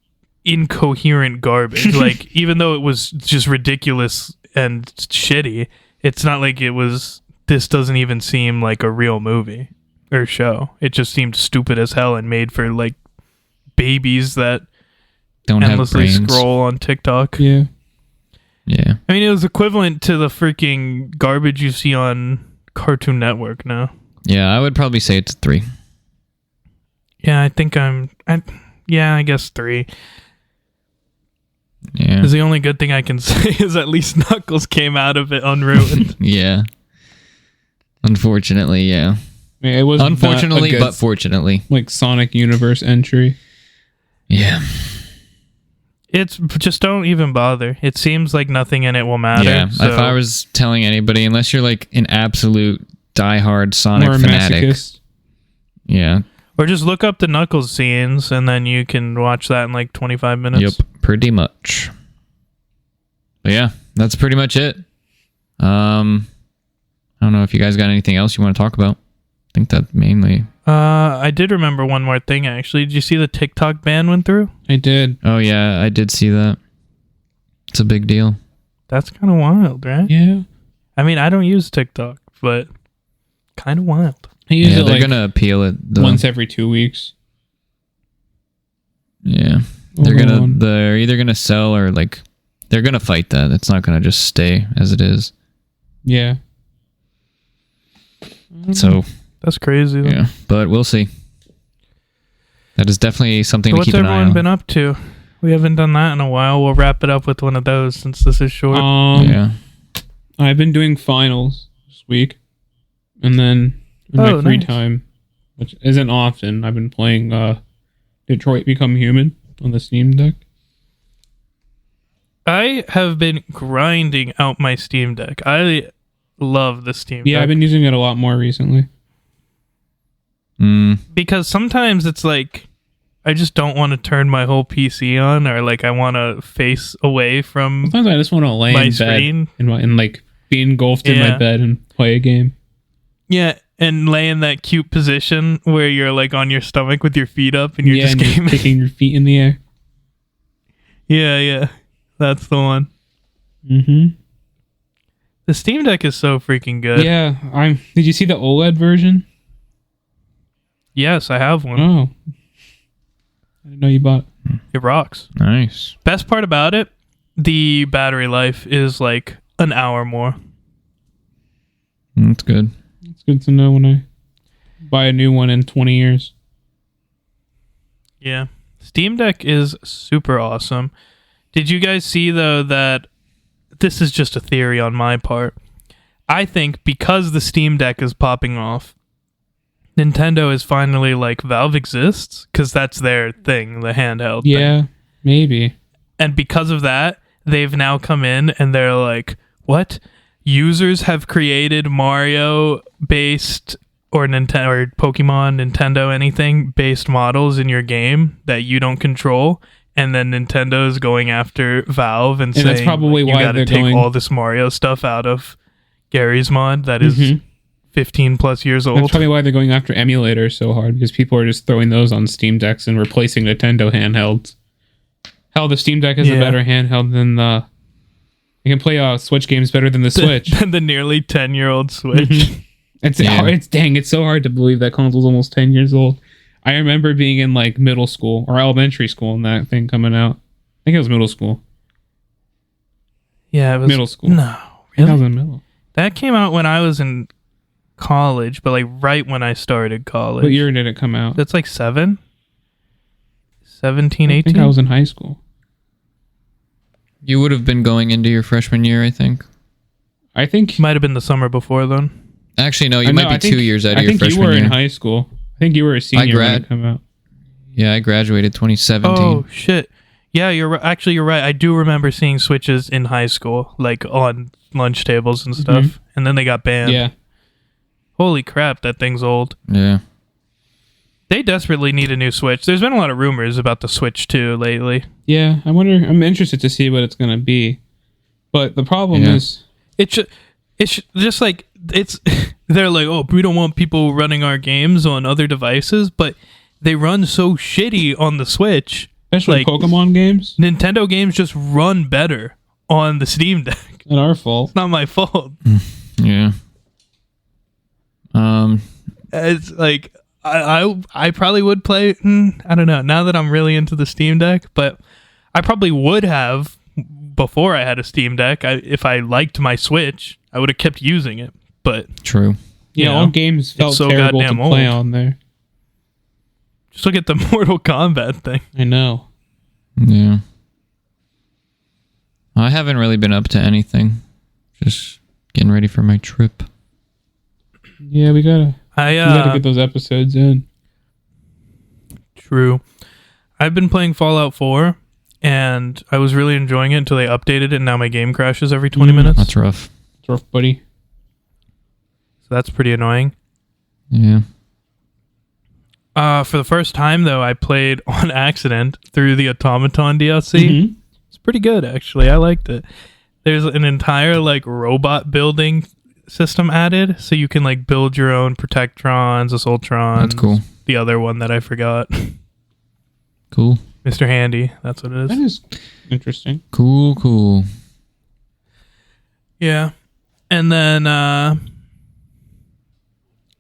incoherent garbage. Like, even though it was just ridiculous and shitty, it's not like it was. This doesn't even seem like a real movie or show. It just seemed stupid as hell and made for like babies that don't endlessly have brains. Scroll on TikTok. Yeah. Yeah. I mean, it was equivalent to the freaking garbage you see on Cartoon Network now. Yeah, I would probably say it's 3. Yeah, I think I guess 3. Yeah. Because the only good thing I can say is at least Knuckles came out of it unruined. Yeah. Unfortunately, yeah. It was unfortunately, but fortunately. Like Sonic Universe entry. Yeah. It's just don't even bother. It seems like nothing in it will matter. Yeah, so. if I was telling anybody, unless you're like an absolute diehard Sonic Or a fanatic, masochist. yeah, Or just look up the Knuckles scenes, and then you can watch that in like 25 minutes. yep, pretty much. But yeah, that's pretty much it. I don't know if you guys got anything else you want to talk about. I think that mainly. I did remember one more thing, actually. Did you see the TikTok ban went through? I did. Oh yeah, I did see that. It's a big deal. That's kind of wild, right? Yeah. I mean, I don't use TikTok, but kind of wild. I use Yeah, it they're like gonna appeal it though. once every 2 weeks. Yeah, they're either gonna sell or like they're gonna fight that. It's not gonna just stay as it is. Yeah. So That's crazy. yeah, but we'll see. That is definitely something to What's keep an eye everyone on. been up to? We haven't done that in a while. We'll wrap it up with one of those since this is short. Yeah, I've been doing finals this week, and then in my free nice. time, which isn't often, I've been playing Detroit Become Human on the Steam Deck. I have been grinding out my Steam Deck. I love the Steam Yeah, Deck. I've been using it a lot more recently. Because sometimes it's like I just don't want to turn my whole PC on, or like I want to face away from Sometimes I just want to lay my in bed screen. and like be engulfed in my Yeah. bed and play a game. Yeah, and lay in that cute position where you're like on your stomach with your feet up and you're just and you're gaming. kicking your feet in the air. Yeah, that's the one. Mm-hmm. The Steam Deck is so freaking good. Yeah, Did you see the OLED version? Yes, I have one. Oh, I didn't know you bought. It rocks. nice. Best part about it, the battery life is like an hour more. That's good. It's good to know when I buy a new one in 20 years. Yeah. Steam Deck is super awesome. Did you guys see, though, that this is just a theory on my part? I think because the Steam Deck is popping off, Nintendo is finally like, Valve exists, because that's their thing, the handheld thing. Yeah, maybe. And because of that, they've now come in and they're like, what? Users have created Mario-based or Nintendo or Pokemon, Nintendo, anything based models in your game that you don't control, and then Nintendo is going after Valve and saying that's probably you why gotta they're take going- all this Mario stuff out of Gary's mod that is Mhm. 15 plus years That's old. probably why they're going after emulators so hard, because people are just throwing those on Steam Decks and replacing Nintendo handhelds. Hell, the Steam Deck is a Yeah. better handheld than the... You can play Switch games better than the Switch. Than the nearly 10-year-old Switch. Mhm. It's so hard to believe that console's almost 10 years old. I remember being in like middle school or elementary school and that thing coming out. I think it was middle school. Yeah, it was Middle school. No, I think I was really? in middle. That came out when I was in college, but like right when I started college. What year did it come out? That's like 17, I 18. think I was in high school. You would have been going into your freshman year, I think. I think... Might have been the summer before then. Actually, no, you I know, might be I think- 2 years out of I your think you freshman were year. in high school. I think you were a senior when it came out. Yeah, I graduated 2017. Oh shit! Yeah, actually you're right. I do remember seeing Switches in high school, like on lunch tables and stuff, and then they got banned. Yeah. Holy crap, that thing's old. Yeah. They desperately need a new Switch. There's been a lot of rumors about the Switch too lately. Yeah, I'm interested to see what it's going to be. But the problem Yeah. is... It's just like they're like, oh, we don't want people running our games on other devices, but they run so shitty on the Switch. Especially like, Pokemon games. Nintendo games just run better on the Steam Deck. Not our fault. It's not my fault. Yeah. It's like I probably would play. I don't know. Now that I'm really into the Steam Deck, but I probably would have before I had a Steam Deck. If I liked my Switch, I would have kept using it. But True. Yeah, you all know, games felt so terrible to goddamn play old. on there. just look at the Mortal Kombat thing. I know. Yeah. I haven't really been up to anything. Just getting ready for my trip. Yeah, we gotta get those episodes in. True. I've been playing Fallout 4, and I was really enjoying it until they updated it, and now my game crashes every 20 minutes. That's rough. It's rough, buddy. So that's pretty annoying. Yeah. For the first time, though, I played on accident through the Automaton DLC. Mhm. It's pretty good, actually. I liked it. There's an entire like robot building system added, so you can like build your own Protectrons, Assaultrons. That's cool. The other one that I forgot, Cool. Mr. Handy. That's what it That is. is interesting. Cool. Yeah, and then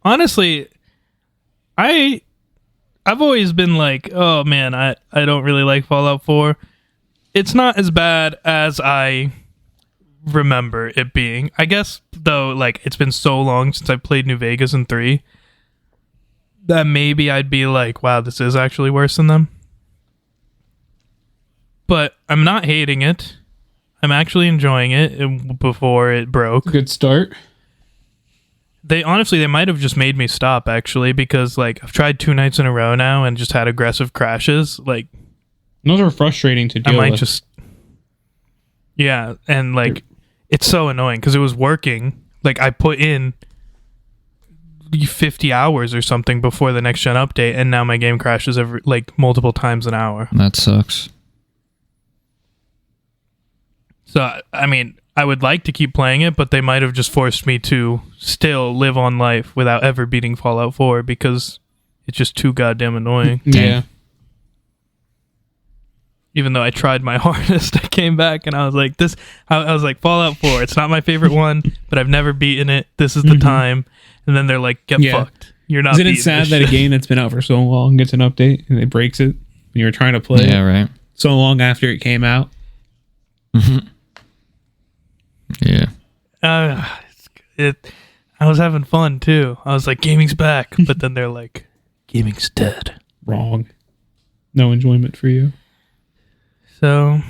honestly, I've always been like, oh man, I don't really like Fallout 4. It's not as bad as I remember it being. I guess though, like it's been so long since I played New Vegas and 3 that maybe I'd be like, wow, this is actually worse than them. But I'm not hating it. I'm actually enjoying it before it broke. Good start. They might have just made me stop actually, because like I've tried 2 nights in a row now and just had aggressive crashes. Like Those are frustrating to I deal might with. just, yeah, and like it's so annoying because it was working. Like I put in 50 hours or something before the next gen update, and now my game crashes every like multiple times an hour. That sucks. So I mean, I would like to keep playing it, but they might have just forced me to still live on life without ever beating Fallout 4 because it's just too goddamn annoying. Yeah. Even though I tried my hardest, I came back and I was like, I was like, Fallout 4, it's not my favorite one, but I've never beaten it. This is the time. And then they're like, get fucked. You're not Isn't it beating sad this that a shit. game that's been out for so long gets an update and it breaks it when you're trying to play Yeah, it right. so long after it came out? Yeah. I was having fun too. I was like, gaming's back. But then they're like, gaming's dead. Wrong. No enjoyment for you. So,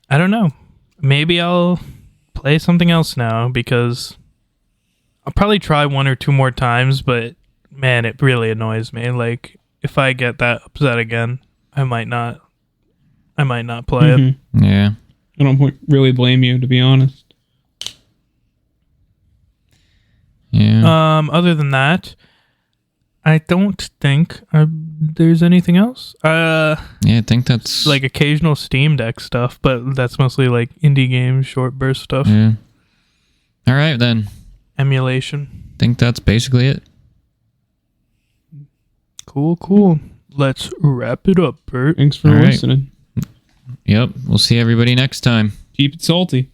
I don't know. Maybe I'll play something else now because I'll probably try 1 or 2 more times, but man, it really annoys me. Like, if I get that upset again, I might not play it. Yeah. I don't really blame you, to be honest. Yeah. Other than that, I don't think there's anything else. Yeah, I think that's Like occasional Steam Deck stuff, but that's mostly like indie games, short burst stuff, Yeah. All right then. emulation. Think that's basically it. Cool. Let's wrap it up, Bert. Thanks for All right. listening. Yep. We'll see everybody next time. Keep it salty.